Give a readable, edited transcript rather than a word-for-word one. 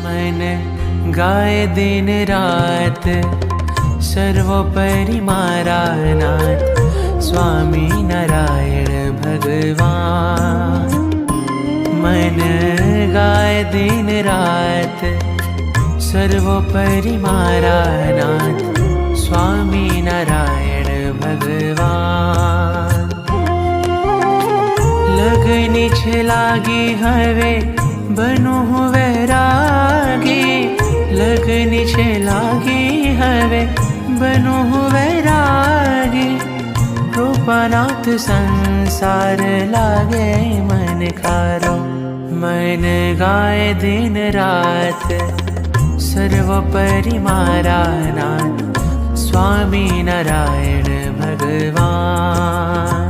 मन गाय दिन रात सर्वोपरि मारा नाथ स्वामी नारायण भगवान। मन गाय दिन रात सर्वोपरि मारा नाथ स्वामी नारायण भगवान। लगनी छे लागी हवे बनु हूँ वैरागी, लगनी छे लागी हवे बनु हूँ वैरागी। कृपानाथ संसार लागे मन खारो, मन गाय दिन रात सर्वोपरि मारा नाथ स्वामी नारायण भगवान।